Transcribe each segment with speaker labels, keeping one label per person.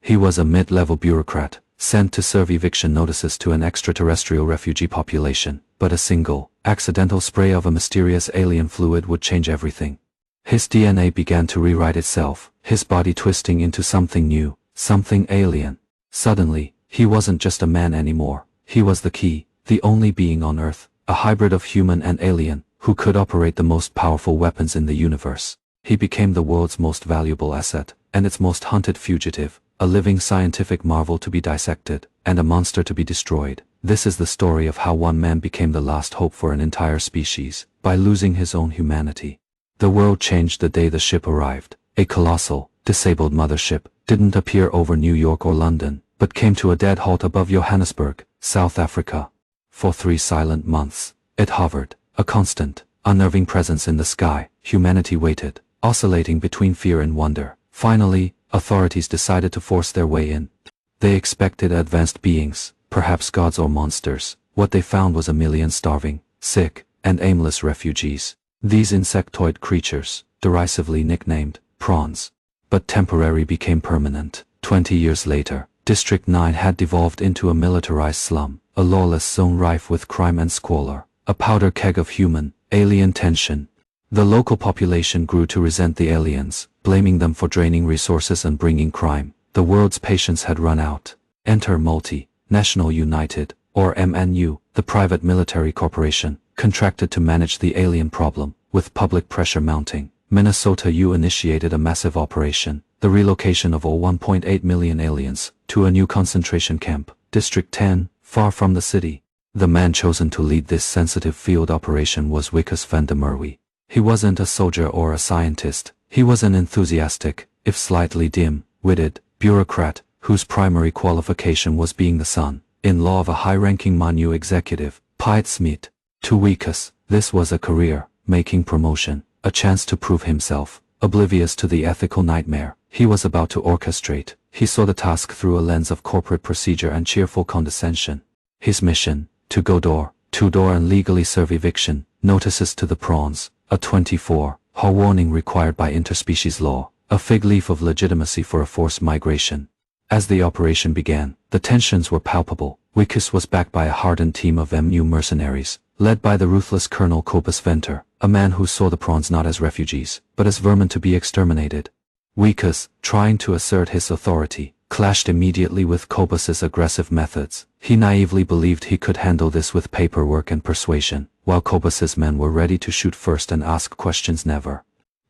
Speaker 1: He was a mid-level bureaucrat, sent to serve eviction notices to an extraterrestrial refugee population, but a single, accidental spray of a mysterious alien fluid would change everything. His DNA began to rewrite itself, his body twisting into something new, something alien. Suddenly, he wasn't just a man anymore. He was the key, the only being on Earth, a hybrid of human and alien, who could operate the most powerful weapons in the universe. He became the world's most valuable asset, and its most hunted fugitive, a living scientific marvel to be dissected, and a monster to be destroyed. This is the story of how one man became the last hope for an entire species, by losing his own humanity. The world changed the day the ship arrived. A colossal, disabled mothership didn't appear over New York or London, but came to a dead halt above Johannesburg, South Africa. For 3 silent months, it hovered, a constant, unnerving presence in the sky. Humanity waited, oscillating between fear and wonder. Finally, authorities decided to force their way in. They expected advanced beings, perhaps gods or monsters. What they found was a million starving, sick, and aimless refugees. These insectoid creatures, derisively nicknamed prawns, but temporary became permanent. 20 years later, District 9 had devolved into a militarized slum, a lawless zone rife with crime and squalor, a powder keg of human-alien tension. The local population grew to resent the aliens, blaming them for draining resources and bringing crime. The world's patience had run out. Enter Multi-National United, or MNU, the private military corporation, contracted to manage the alien problem. With public pressure mounting, Minnesota U initiated a massive operation, the relocation of all 1.8 million aliens, to a new concentration camp, District 10, far from the city. The man chosen to lead this sensitive field operation was Wikus van der Merwe. He wasn't a soldier or a scientist, he was an enthusiastic, if slightly dim-witted, bureaucrat, whose primary qualification was being the son-in-law of a high-ranking MNU executive, Piet Smit. To Wikus, this was a career-making promotion, a chance to prove himself. Oblivious to the ethical nightmare he was about to orchestrate, he saw the task through a lens of corporate procedure and cheerful condescension. His mission, to go door-to-door and legally serve eviction notices to the prawns, a 24-hour warning required by interspecies law, a fig leaf of legitimacy for a forced migration. As the operation began, the tensions were palpable. Wikus was backed by a hardened team of MNU mercenaries, led by the ruthless Colonel Cobus Venter, a man who saw the prawns not as refugees, but as vermin to be exterminated. Wikus, trying to assert his authority, clashed immediately with Cobus's aggressive methods. He naively believed he could handle this with paperwork and persuasion, while Cobus's men were ready to shoot first and ask questions never.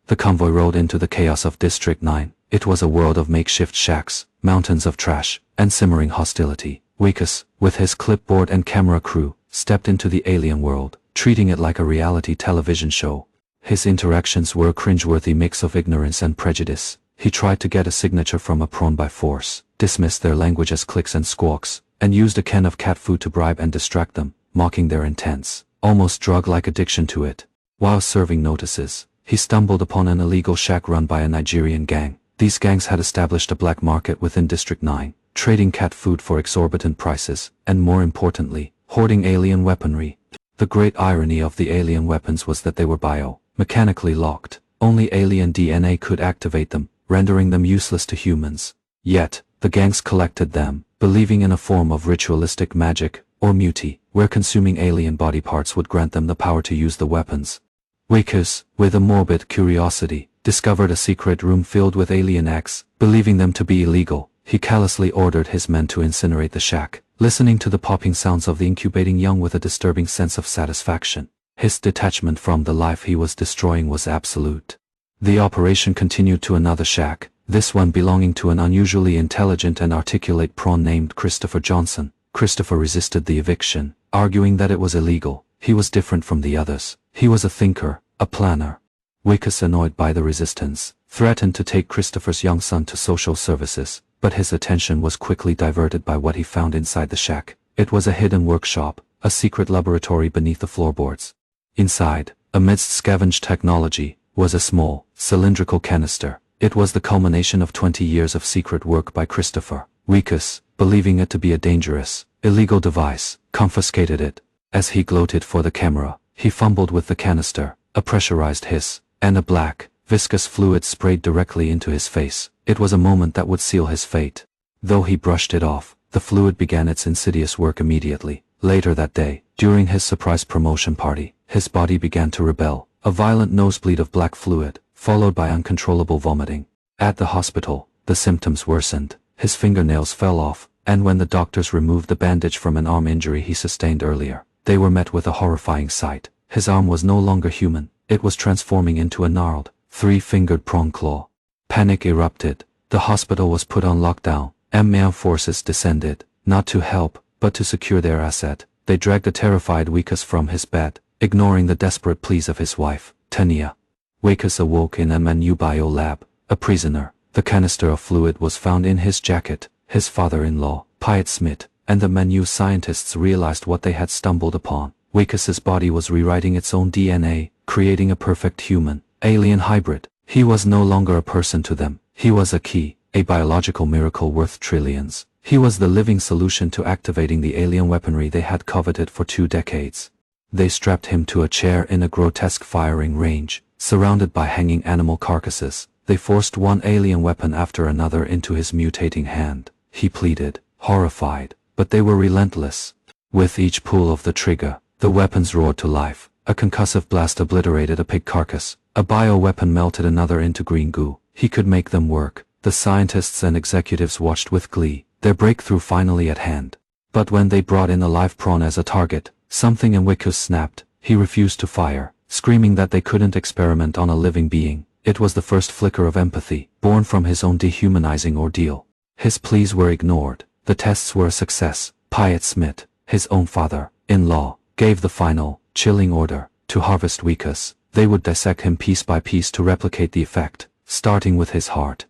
Speaker 1: The convoy rode into the chaos of District 9. It was a world of makeshift shacks, mountains of trash, and simmering hostility. Wikus, with his clipboard and camera crew, stepped into the alien world, treating it like a reality television show. His interactions were a cringeworthy mix of ignorance and prejudice. He tried to get a signature from a prawn by force, dismissed their language as clicks and squawks, and used a can of cat food to bribe and distract them, mocking their intense, almost drug-like addiction to it. While serving notices, he stumbled upon an illegal shack run by a Nigerian gang. These gangs had established a black market within District 9, trading cat food for exorbitant prices, and more importantly, hoarding alien weaponry. The great irony of the alien weapons was that they were bio-mechanically locked. Only alien DNA could activate them, rendering them useless to humans. Yet, the gangs collected them, believing in a form of ritualistic magic, or mutate, where consuming alien body parts would grant them the power to use the weapons. Wikus, with a morbid curiosity, discovered a secret room filled with alien eggs. Believing them to be illegal, he callously ordered his men to incinerate the shack, listening to the popping sounds of the incubating young with a disturbing sense of satisfaction. His detachment from the life he was destroying was absolute. The operation continued to another shack, this one belonging to an unusually intelligent and articulate prawn named Christopher Johnson. Christopher resisted the eviction, arguing that it was illegal. He was different from the others. He was a thinker, a planner. Wikus, annoyed by the resistance, threatened to take Christopher's young son to social services, but his attention was quickly diverted by what he found inside the shack. It was a hidden workshop, a secret laboratory beneath the floorboards. Inside, amidst scavenged technology, was a small, cylindrical canister. It was the culmination of 20 years of secret work by Christopher. Wikus, believing it to be a dangerous, illegal device, confiscated it. As he gloated for the camera, he fumbled with the canister, a pressurized hiss, and a black, viscous fluid sprayed directly into his face. It was a moment that would seal his fate. Though he brushed it off, the fluid began its insidious work immediately. Later that day, during his surprise promotion party, his body began to rebel, a violent nosebleed of black fluid, followed by uncontrollable vomiting. At the hospital, the symptoms worsened, his fingernails fell off, and when the doctors removed the bandage from an arm injury he sustained earlier, they were met with a horrifying sight. His arm was no longer human, it was transforming into a gnarled, three-fingered prawn claw. Panic erupted. The hospital was put on lockdown. MAN forces descended, not to help, but to secure their asset. They dragged the terrified Wikus from his bed, ignoring the desperate pleas of his wife, Tania. Wikus awoke in a MANU bio lab, a prisoner. The canister of fluid was found in his jacket. His father-in-law, Piet Smith, and the MANU scientists realized what they had stumbled upon. Wikus's body was rewriting its own DNA, creating a perfect human-alien hybrid. He was no longer a person to them. He was a key, a biological miracle worth trillions. He was the living solution to activating the alien weaponry they had coveted for 2 decades. They strapped him to a chair in a grotesque firing range, surrounded by hanging animal carcasses. They forced one alien weapon after another into his mutating hand. He pleaded, horrified, but they were relentless. With each pull of the trigger, the weapons roared to life. A concussive blast obliterated a pig carcass. A bioweapon melted another into green goo. He could make them work. The scientists and executives watched with glee, their breakthrough finally at hand. But when they brought in a live prawn as a target, something in Wikus snapped. He refused to fire, screaming that they couldn't experiment on a living being. It was the first flicker of empathy, born from his own dehumanizing ordeal. His pleas were ignored. The tests were a success. Piet Smith, his own father-in-law, gave the final, chilling order to harvest Wikus. They would dissect him piece by piece to replicate the effect, starting with his heart.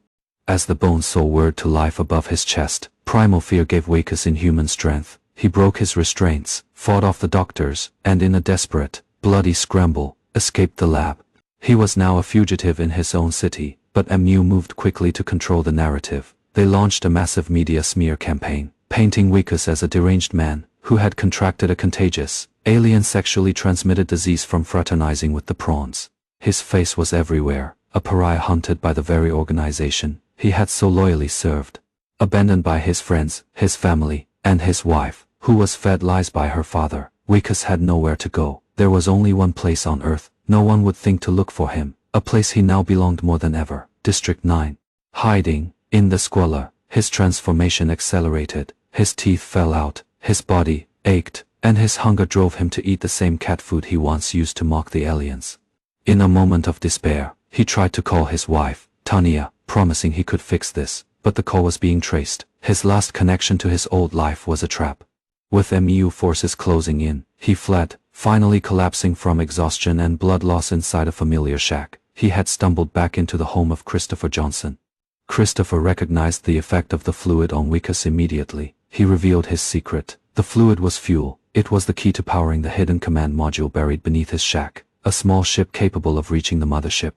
Speaker 1: As the bones saw word to life above his chest, primal fear gave Wikus inhuman strength. He broke his restraints, fought off the doctors, and in a desperate, bloody scramble, escaped the lab. He was now a fugitive in his own city, but MU moved quickly to control the narrative. They launched a massive media smear campaign, painting Wikus as a deranged man, who had contracted a contagious, alien sexually transmitted disease from fraternizing with the prawns. His face was everywhere, a pariah hunted by the very organization he had so loyally served. Abandoned by his friends, his family, and his wife, who was fed lies by her father, Wikus had nowhere to go. There was only one place on Earth. No one would think to look for him, a place he now belonged more than ever, District 9. Hiding, in the squalor, his transformation accelerated, his teeth fell out, his body ached, and his hunger drove him to eat the same cat food he once used to mock the aliens. In a moment of despair, he tried to call his wife, Tania, promising he could fix this, but the call was being traced. His last connection to his old life was a trap. With MU forces closing in, he fled, finally collapsing from exhaustion and blood loss inside a familiar shack. He had stumbled back into the home of Christopher Johnson. Christopher recognized the effect of the fluid on Wikus immediately. He revealed his secret. The fluid was fuel. It was the key to powering the hidden command module buried beneath his shack, a small ship capable of reaching the mothership.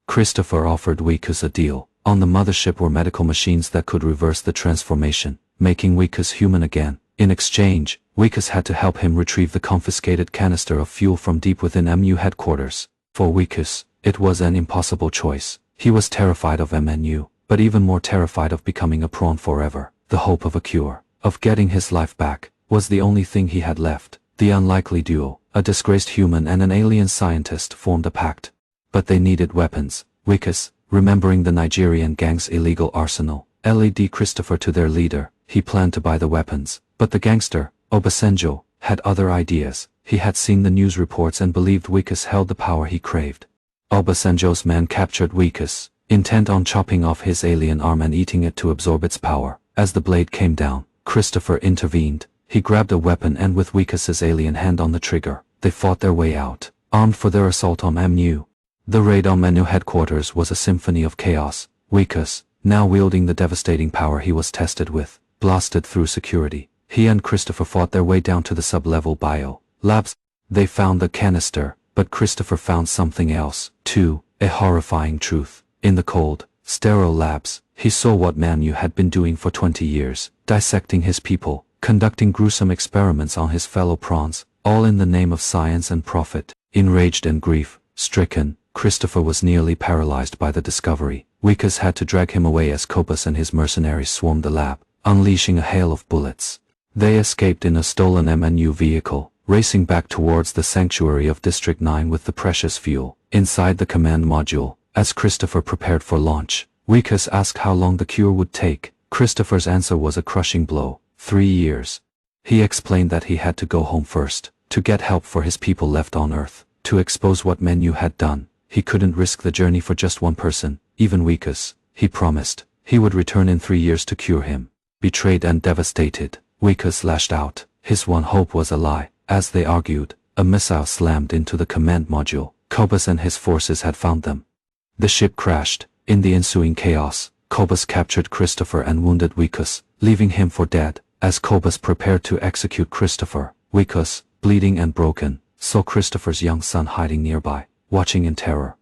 Speaker 1: Christopher offered Wikus a deal. On the mothership were medical machines that could reverse the transformation, making Wikus human again. In exchange, Wikus had to help him retrieve the confiscated canister of fuel from deep within MU headquarters. For Wikus, it was an impossible choice. He was terrified of MNU, but even more terrified of becoming a prawn forever. The hope of a cure, of getting his life back, was the only thing he had left. The unlikely duo, a disgraced human and an alien scientist, formed a pact. But they needed weapons. Wikus, remembering the Nigerian gang's illegal arsenal, led Christopher to their leader. He planned to buy the weapons, but the gangster, Obasanjo, had other ideas. He had seen the news reports and believed Wikus held the power he craved. Obasanjo's men captured Wikus, intent on chopping off his alien arm and eating it to absorb its power. As the blade came down, Christopher intervened. He grabbed a weapon and with Wikus's alien hand on the trigger, they fought their way out, armed for their assault on MU. The raid on MNU headquarters was a symphony of chaos. Wikus, now wielding the devastating power he was tested with, blasted through security. He and Christopher fought their way down to the sub-level bio labs. They found the canister, but Christopher found something else, too, a horrifying truth. In the cold, sterile labs, he saw what MNU had been doing for 20 years, dissecting his people, conducting gruesome experiments on his fellow prawns, all in the name of science and profit. Enraged and grief-stricken, Christopher was nearly paralyzed by the discovery. Wikus had to drag him away as Copus and his mercenaries swarmed the lab. unleashing a hail of bullets. They escaped in a stolen MNU vehicle, racing back towards the sanctuary of District 9 with the precious fuel. Inside the command module, as Christopher prepared for launch, Wikus asked how long the cure would take. Christopher's answer was a crushing blow: 3 years. He explained that he had to go home first, to get help for his people left on Earth, to expose what Menu had done. He couldn't risk the journey for just one person, even Wikus. He promised he would return in 3 years to cure him. Betrayed and devastated, Wikus lashed out. His one hope was a lie. As they argued, a missile slammed into the command module. Cobus and his forces had found them. The ship crashed. In the ensuing chaos, Cobus captured Christopher and wounded Wikus, leaving him for dead. As Cobus prepared to execute Christopher, Wikus, bleeding and broken, saw Christopher's young son hiding nearby, watching in terror.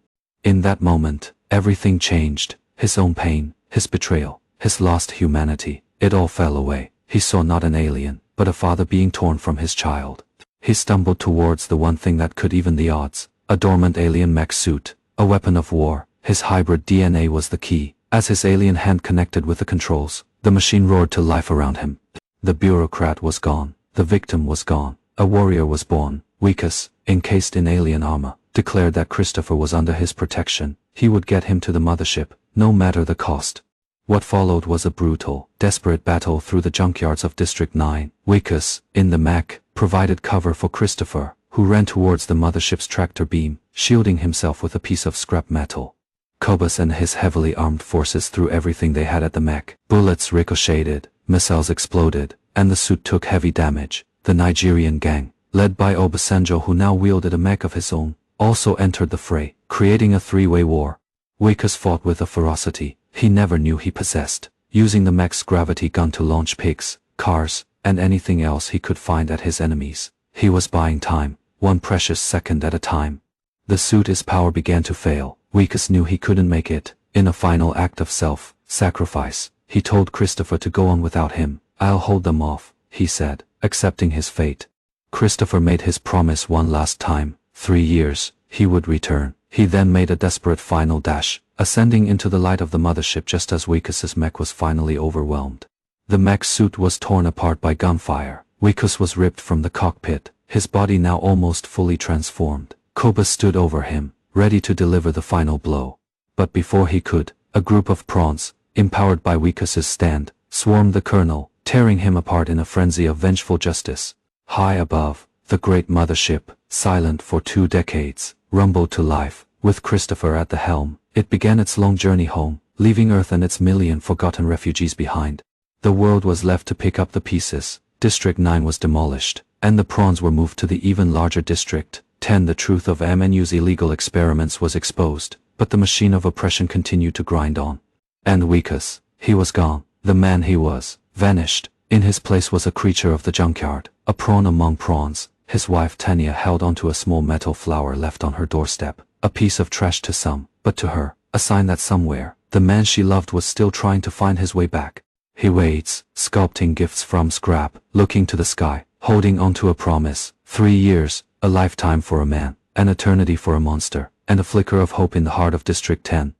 Speaker 1: In that moment, everything changed. His own pain, his betrayal, his lost humanity, it all fell away. He saw not an alien, but a father being torn from his child. He stumbled towards the one thing that could even the odds, a dormant alien mech suit, a weapon of war. His hybrid DNA was the key. As his alien hand connected with the controls, the machine roared to life around him. The bureaucrat was gone. The victim was gone. A warrior was born. Wikus, encased in alien armor, declared that Christopher was under his protection. He would get him to the mothership, no matter the cost. What followed was a brutal, desperate battle through the junkyards of District 9. Wikus, in the mech, provided cover for Christopher, who ran towards the mothership's tractor beam, shielding himself with a piece of scrap metal. Cobus and his heavily armed forces threw everything they had at the mech. Bullets ricocheted, missiles exploded, and the suit took heavy damage. The Nigerian gang, led by Obasanjo, who now wielded a mech of his own, also entered the fray, creating a three-way war. Wikus fought with a ferocity he never knew he possessed, using the mech's gravity gun to launch pigs, cars, and anything else he could find at his enemies. He was buying time, one precious second at a time. The suit's power began to fail. Wikus knew he couldn't make it. In a final act of self-sacrifice, he told Christopher to go on without him. "I'll hold them off," he said, accepting his fate. Christopher made his promise one last time. 3 years, he would return. He then made a desperate final dash, ascending into the light of the mothership just as Wikus's mech was finally overwhelmed. The mech suit was torn apart by gunfire. Wikus was ripped from the cockpit, his body now almost fully transformed. Cobus stood over him, ready to deliver the final blow. But before he could, a group of prawns, empowered by Wikus's stand, swarmed the colonel, tearing him apart in a frenzy of vengeful justice. High above, the great mothership, silent for 2 decades, rumbled to life. With Christopher at the helm, it began its long journey home, leaving Earth and its million forgotten refugees behind. The world was left to pick up the pieces. District 9 was demolished, and the prawns were moved to the even larger District 10. The truth of MNU's illegal experiments was exposed, but the machine of oppression continued to grind on. And Wikus, he was gone. The man he was, vanished. In his place was a creature of the junkyard, a prawn among prawns. His wife Tanya held onto a small metal flower left on her doorstep, a piece of trash to some, but to her, a sign that somewhere, the man she loved was still trying to find his way back. He waits, sculpting gifts from scrap, looking to the sky, holding onto a promise. 3 years, a lifetime for a man, an eternity for a monster, and a flicker of hope in the heart of District 10.